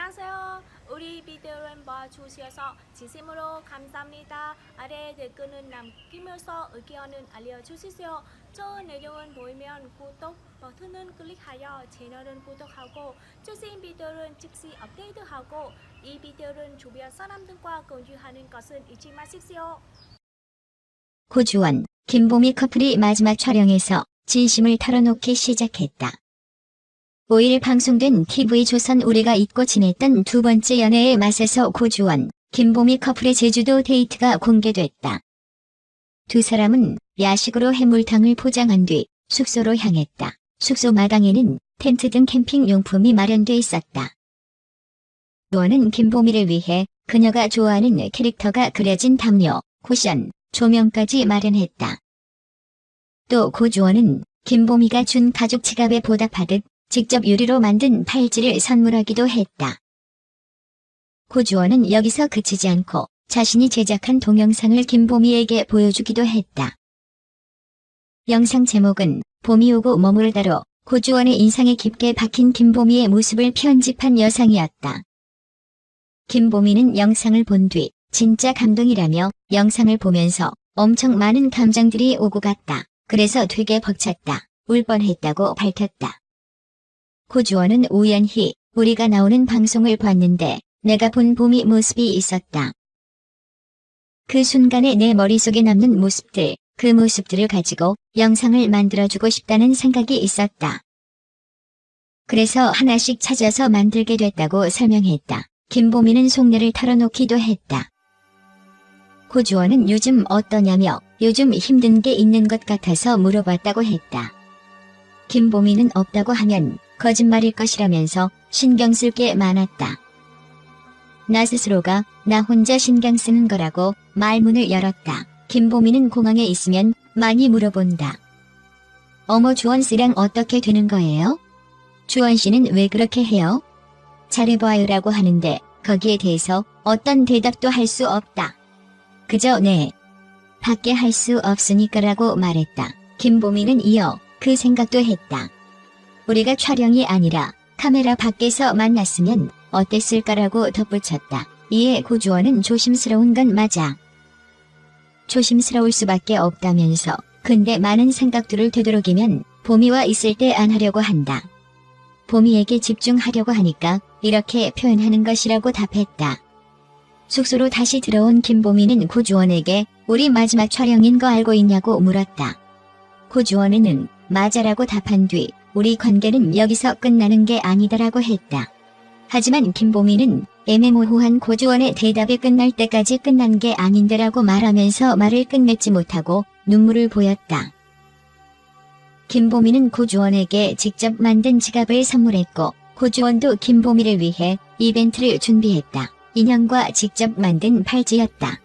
안녕하세요. 우리 비디오를 봐주셔서 진심으로 감사합니다. 아래 댓글은 남기면서 의견은 알려주시죠. 저 내용은 보이면 구독 버튼을 클릭하여 채널을 구독하고 최신 비디오를 즉시 업데이트하고 이 비디오를 주변 사람들과 공유하는 것을 잊지 마십시오. 고주원, 김보미 커플이 마지막 촬영에서 진심을 털어놓기 시작했다. 5일 방송된 TV조선 우리가 잊고 지냈던 두 번째 연애의 맛에서 고주원, 김보미 커플의 제주도 데이트가 공개됐다. 두 사람은 야식으로 해물탕을 포장한 뒤 숙소로 향했다. 숙소 마당에는 텐트 등 캠핑 용품이 마련돼 있었다. 고주원은 김보미를 위해 그녀가 좋아하는 캐릭터가 그려진 담요, 쿠션, 조명까지 마련했다. 또 고주원은 김보미가 준 가죽 지갑에 보답하듯 직접 유리로 만든 팔찌를 선물하기도 했다. 고주원은 여기서 그치지 않고 자신이 제작한 동영상을 김보미에게 보여주기도 했다. 영상 제목은 봄이 오고 머물다로 고주원의 인상에 깊게 박힌 김보미의 모습을 편집한 영상이었다. 김보미는 영상을 본 뒤 진짜 감동이라며 영상을 보면서 엄청 많은 감정들이 오고 갔다. 그래서 되게 벅찼다. 울 뻔했다고 밝혔다. 고주원은 우연히 우리가 나오는 방송을 봤는데 내가 본 봄이 모습이 있었다. 그 순간에 내 머릿속에 남는 모습들, 그 모습들을 가지고 영상을 만들어주고 싶다는 생각이 있었다. 그래서 하나씩 찾아서 만들게 됐다고 설명했다. 김보미는 속내를 털어놓기도 했다. 고주원은 요즘 어떠냐며 요즘 힘든 게 있는 것 같아서 물어봤다고 했다. 김보미는 없다고 하면 거짓말일 것이라면서 신경 쓸 게 많았다. 나 스스로가 나 혼자 신경 쓰는 거라고 말문을 열었다. 김보미는 공항에 있으면 많이 물어본다. 어머 주원씨랑 어떻게 되는 거예요? 주원씨는 왜 그렇게 해요? 잘해봐요라고 하는데 거기에 대해서 어떤 대답도 할 수 없다. 그저 네. 밖에 할 수 없으니까라고 말했다. 김보미는 이어 그 생각도 했다. 우리가 촬영이 아니라 카메라 밖에서 만났으면 어땠을까라고 덧붙였다. 이에 고주원은 조심스러운 건 맞아. 조심스러울 수밖에 없다면서 근데 많은 생각들을 되도록이면 보미와 있을 때 안 하려고 한다. 보미에게 집중하려고 하니까 이렇게 표현하는 것이라고 답했다. 숙소로 다시 들어온 김보미는 고주원에게 우리 마지막 촬영인 거 알고 있냐고 물었다. 고주원은 맞아라고 답한 뒤 우리 관계는 여기서 끝나는 게 아니다라고 했다. 하지만 김보미는 애매모호한 고주원의 대답이 끝날 때까지 끝난 게 아닌데라고 말하면서 말을 끝맺지 못하고 눈물을 보였다. 김보미는 고주원에게 직접 만든 지갑을 선물했고 고주원도 김보미를 위해 이벤트를 준비했다. 인형과 직접 만든 팔찌였다.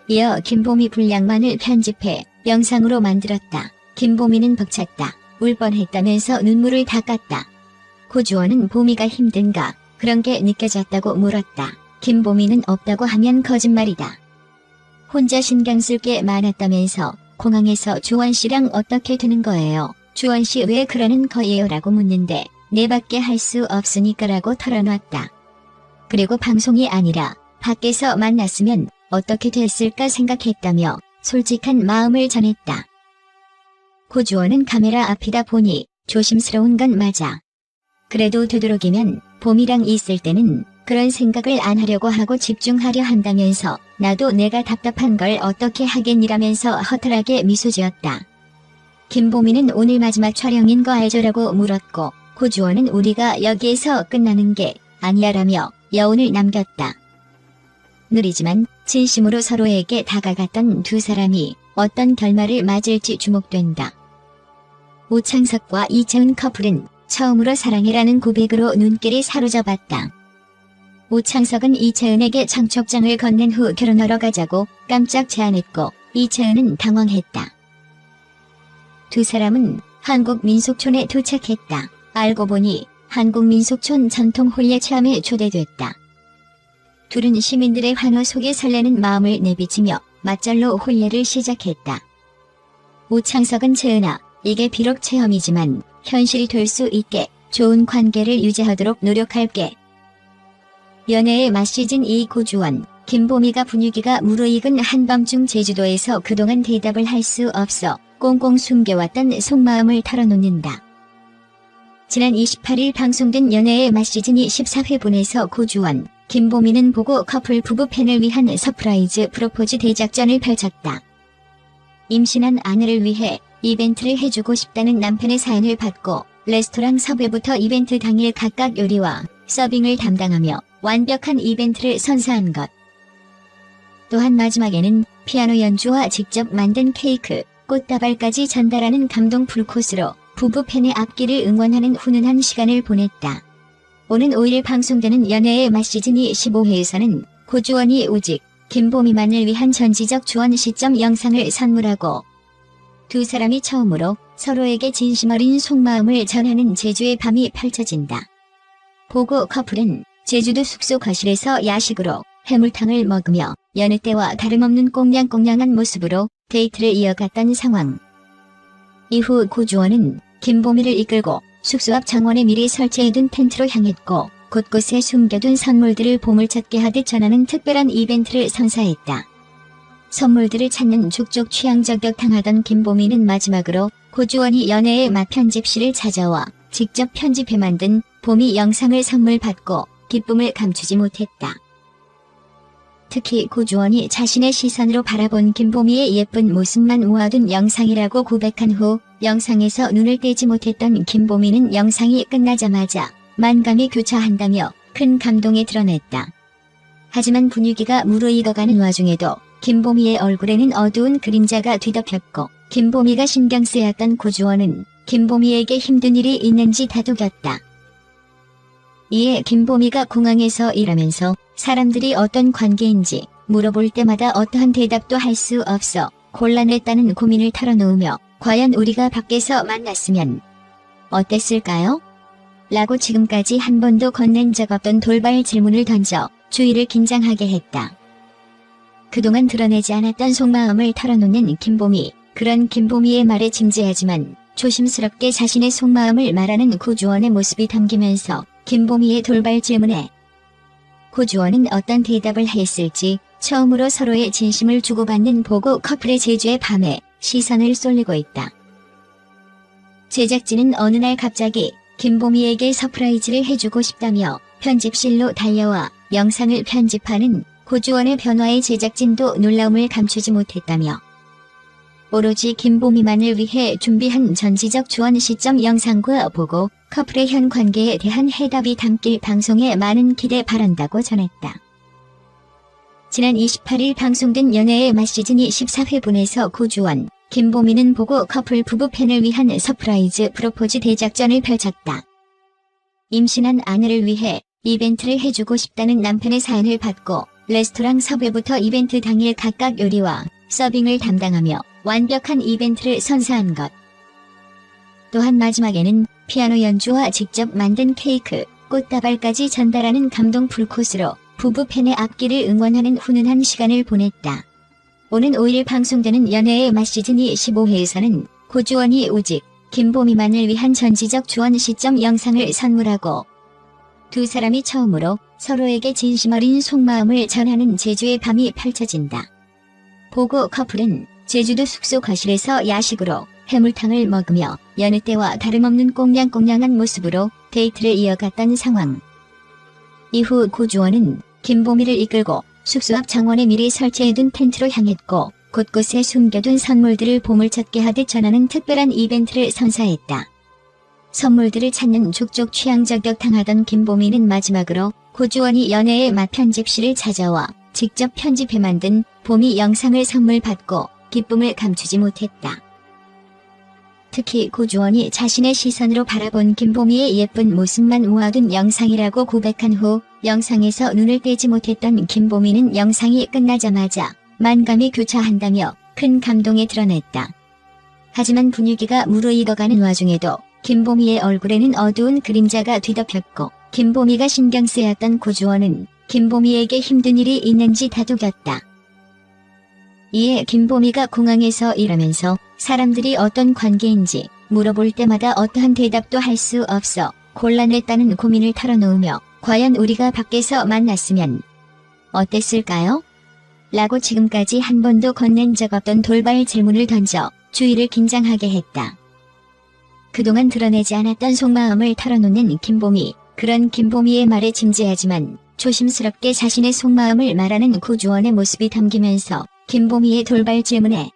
이어 김보미 분량만을 편집해 영상으로 만들었다. 김보미는 벅찼다. 울 뻔했다면서 눈물을 닦았다. 고주원은 보미가 힘든가 그런 게 느껴졌다고 물었다. 김보미는 없다고 하면 거짓말이다. 혼자 신경 쓸 게 많았다면서 공항에서 주원씨랑 어떻게 되는 거예요? 주원씨 왜 그러는 거예요? 라고 묻는데 내 밖에 할 수 없으니까라고 털어놨다. 그리고 방송이 아니라 밖에서 만났으면 어떻게 됐을까 생각했다며 솔직한 마음을 전했다. 고주원은 카메라 앞이다 보니 조심스러운 건 맞아. 그래도 되도록이면 봄이랑 있을 때는 그런 생각을 안 하려고 하고 집중하려 한다면서 나도 내가 답답한 걸 어떻게 하겠니라면서 허탈하게 미소 지었다. 김보미는 오늘 마지막 촬영인 거 알죠라고 물었고 고주원은 우리가 여기에서 끝나는 게 아니야라며 여운을 남겼다. 느리지만 진심으로 서로에게 다가갔던 두 사람이 어떤 결말을 맞을지 주목된다. 오창석과 이채은 커플은 처음으로 사랑해라는 고백으로 눈길이 사로잡았다. 오창석은 이채은에게 청첩장을 건넨 후 결혼하러 가자고 깜짝 제안했고 이채은은 당황했다. 두 사람은 한국민속촌에 도착했다. 알고 보니 한국민속촌 전통 혼례 체험에 초대됐다. 둘은 시민들의 환호 속에 설레는 마음을 내비치며 맞절로 혼례를 시작했다. 오창석은 채은아, 이게 비록 체험이지만 현실이 될 수 있게 좋은 관계를 유지하도록 노력할게. 연애의 맛 시즌2 고주원, 김보미가 분위기가 무르익은 한밤중 제주도에서 그동안 대답을 할 수 없어 꽁꽁 숨겨왔던 속마음을 털어놓는다. 지난 28일 방송된 연애의 맛 시즌2 14회분에서 고주원, 김보미는 보고 커플 부부 팬을 위한 서프라이즈 프로포즈 대작전을 펼쳤다. 임신한 아내를 위해 이벤트를 해주고 싶다는 남편의 사연을 받고 레스토랑 섭외부터 이벤트 당일 각각 요리와 서빙을 담당하며 완벽한 이벤트를 선사한 것. 또한 마지막에는 피아노 연주와 직접 만든 케이크, 꽃다발까지 전달하는 감동 풀코스로 부부 팬의 앞길을 응원하는 훈훈한 시간을 보냈다. 오는 5일 방송되는 연애의 맛 시즌2 15회에서는 고주원이 오직 김보미만을 위한 전지적 주원 시점 영상을 선물하고 두 사람이 처음으로 서로에게 진심 어린 속마음을 전하는 제주의 밤이 펼쳐진다. 보고 커플은 제주도 숙소 거실에서 야식으로 해물탕을 먹으며 여느 때와 다름없는 꽁냥꽁냥한 모습으로 데이트를 이어갔던 상황. 이후 고주원은 김보미를 이끌고 숙소 앞 정원에 미리 설치해둔 텐트로 향했고 곳곳에 숨겨둔 선물들을 보물찾기 하듯 전하는 특별한 이벤트를 선사했다. 선물들을 찾는 족족 취향저격당하던 김보미는 마지막으로 고주원이 연애의 맛 편집실을 찾아와 직접 편집해 만든 보미 영상을 선물 받고 기쁨을 감추지 못했다. 특히 고주원이 자신의 시선으로 바라본 김보미의 예쁜 모습만 모아둔 영상이라고 고백한 후 영상에서 눈을 떼지 못했던 김보미는 영상이 끝나자마자 만감이 교차한다며 큰 감동에 드러냈다. 하지만 분위기가 무르익어가는 와중에도 김보미의 얼굴에는 어두운 그림자가 뒤덮였고 김보미가 신경 쓰였던 고주원은 김보미에게 힘든 일이 있는지 다독였다. 이에 김보미가 공항에서 일하면서 사람들이 어떤 관계인지 물어볼 때마다 어떠한 대답도 할 수 없어 곤란했다는 고민을 털어놓으며 과연 우리가 밖에서 만났으면 어땠을까요? 라고 지금까지 한 번도 건넨 적 없던 돌발 질문을 던져 주위를 긴장하게 했다. 그동안 드러내지 않았던 속마음을 털어놓는 김보미. 그런 김보미의 말에 진지하지만 조심스럽게 자신의 속마음을 말하는 고주원의 모습이 담기면서 김보미의 돌발 질문에 고주원은 어떤 대답을 했을지 처음으로 서로의 진심을 주고받는 보고 커플의 제주의 밤에 시선을 쏠리고 있다. 제작진은 어느 날 갑자기 김보미에게 서프라이즈를 해주고 싶다며 편집실로 달려와 영상을 편집하는 고주원의 변화에 제작진도 놀라움을 감추지 못했다며 오로지 김보미만을 위해 준비한 전지적 주원 시점 영상과 보고 커플의 현 관계에 대한 해답이 담길 방송에 많은 기대 바란다고 전했다. 지난 28일 방송된 연애의 맛 시즌2 14회분에서 고주원, 김보미는 보고 커플 부부 팬을 위한 서프라이즈 프로포즈 대작전을 펼쳤다. 임신한 아내를 위해 이벤트를 해주고 싶다는 남편의 사연을 받고 레스토랑 섭외부터 이벤트 당일 각각 요리와 서빙을 담당하며 완벽한 이벤트를 선사한 것. 또한 마지막에는 피아노 연주와 직접 만든 케이크, 꽃다발까지 전달하는 감동 풀코스로 부부 팬의 앞길을 응원하는 훈훈한 시간을 보냈다. 오는 5일 방송되는 연애의 맛 시즌2 15회에서는 고주원이 오직 김보미만을 위한 전지적 주원 시점 영상을 선물하고 두 사람이 처음으로 서로에게 진심 어린 속마음을 전하는 제주의 밤이 펼쳐진다. 보고 커플은 제주도 숙소 거실에서 야식으로 해물탕을 먹으며 여느 때와 다름없는 꽁냥꽁냥한 모습으로 데이트를 이어갔던 상황. 이후 고주원은 김보미를 이끌고 숙소 앞 정원에 미리 설치해둔 텐트로 향했고 곳곳에 숨겨둔 선물들을 보물찾기 하듯 전하는 특별한 이벤트를 선사했다. 선물들을 찾는 족족 취향저격당하던 김보미는 마지막으로 고주원이 연애의 맛 편집실을 찾아와 직접 편집해 만든 보미 영상을 선물 받고 기쁨을 감추지 못했다. 특히 고주원이 자신의 시선으로 바라본 김보미의 예쁜 모습만 모아둔 영상이라고 고백한 후 영상에서 눈을 떼지 못했던 김보미는 영상이 끝나자마자 만감이 교차한다며 큰 감동에 드러냈다. 하지만 분위기가 무르익어가는 와중에도 김보미의 얼굴에는 어두운 그림자가 뒤덮였고 김보미가 신경 쓰였던 고주원은 김보미에게 힘든 일이 있는지 다독였다. 이에 김보미가 공항에서 일하면서 사람들이 어떤 관계인지 물어볼 때마다 어떠한 대답도 할 수 없어 곤란했다는 고민을 털어놓으며 과연 우리가 밖에서 만났으면 어땠을까요? 라고 지금까지 한 번도 건넨 적 없던 돌발 질문을 던져 주위를 긴장하게 했다. 그동안 드러내지 않았던 속마음을 털어놓는 김보미. 그런 김보미의 말에 진지하지만 조심스럽게 자신의 속마음을 말하는 고주원의 모습이 담기면서 김보미의 돌발 질문에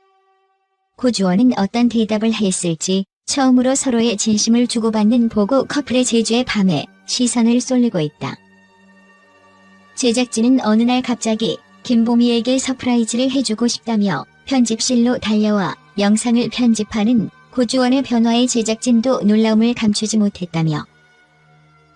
고주원은 어떤 대답을 했을지 처음으로 서로의 진심을 주고받는 보고 커플의 제주의 밤에 시선을 쏠리고 있다. 제작진은 어느 날 갑자기 김보미에게 서프라이즈를 해주고 싶다며 편집실로 달려와 영상을 편집하는 고주원의 변화에 제작진도 놀라움을 감추지 못했다며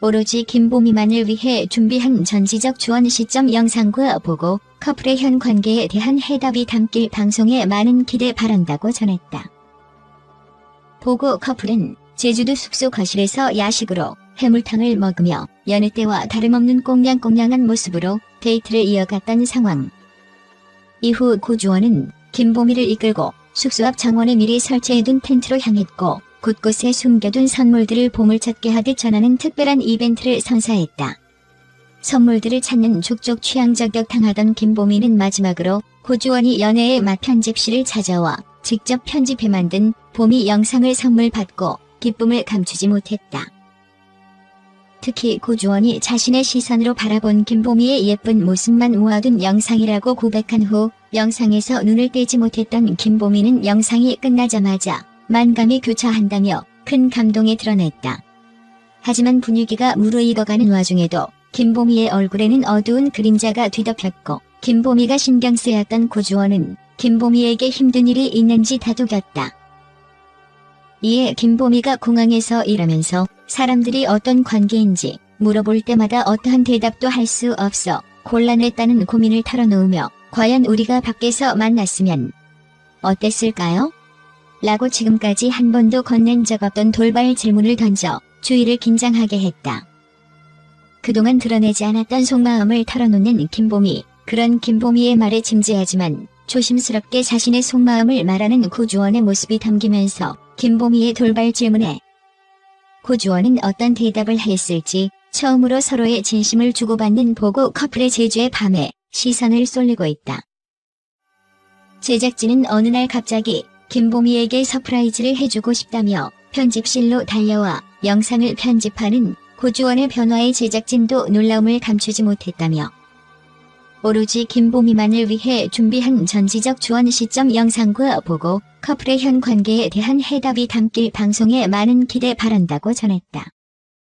오로지 김보미만을 위해 준비한 전지적 주원 시점 영상과 보고 커플의 현 관계에 대한 해답이 담길 방송에 많은 기대 바란다고 전했다. 보고 커플은 제주도 숙소 거실에서 야식으로 해물탕을 먹으며 여느 때와 다름없는 꽁냥꽁냥한 모습으로 데이트를 이어갔던 상황. 이후 고주원은 김보미를 이끌고 숙소 앞 정원에 미리 설치해둔 텐트로 향했고 곳곳에 숨겨둔 선물들을 보물찾기 하듯 전하는 특별한 이벤트를 선사했다. 선물들을 찾는 족족 취향저격당하던 김보미는 마지막으로 고주원이 연애의 맛 편집실을 찾아와 직접 편집해 만든 보미 영상을 선물 받고 기쁨을 감추지 못했다. 특히 고주원이 자신의 시선으로 바라본 김보미의 예쁜 모습만 모아둔 영상이라고 고백한 후 영상에서 눈을 떼지 못했던 김보미는 영상이 끝나자마자 만감이 교차한다며 큰 감동에 드러냈다. 하지만 분위기가 무르익어가는 와중에도 김보미의 얼굴에는 어두운 그림자가 뒤덮였고 김보미가 신경 쓰였던 고주원은 김보미에게 힘든 일이 있는지 다독였다. 이에 김보미가 공항에서 일하면서 사람들이 어떤 관계인지 물어볼 때마다 어떠한 대답도 할 수 없어 곤란했다는 고민을 털어놓으며 과연 우리가 밖에서 만났으면 어땠을까요? 라고 지금까지 한 번도 건넨 적 없던 돌발 질문을 던져 주위를 긴장하게 했다. 그동안 드러내지 않았던 속마음을 털어놓는 김보미. 그런 김보미의 말에 진지하지만 조심스럽게 자신의 속마음을 말하는 고주원의 모습이 담기면서 김보미의 돌발 질문에 고주원은 어떤 대답을 했을지 처음으로 서로의 진심을 주고받는 보고 커플의 제주의 밤에 시선을 쏠리고 있다. 제작진은 어느 날 갑자기 김보미에게 서프라이즈를 해주고 싶다며 편집실로 달려와 영상을 편집하는 고주원의 변화에 제작진도 놀라움을 감추지 못했다며 오로지 김보미만을 위해 준비한 전지적 주원 시점 영상과 보고 커플의 현 관계에 대한 해답이 담길 방송에 많은 기대 바란다고 전했다.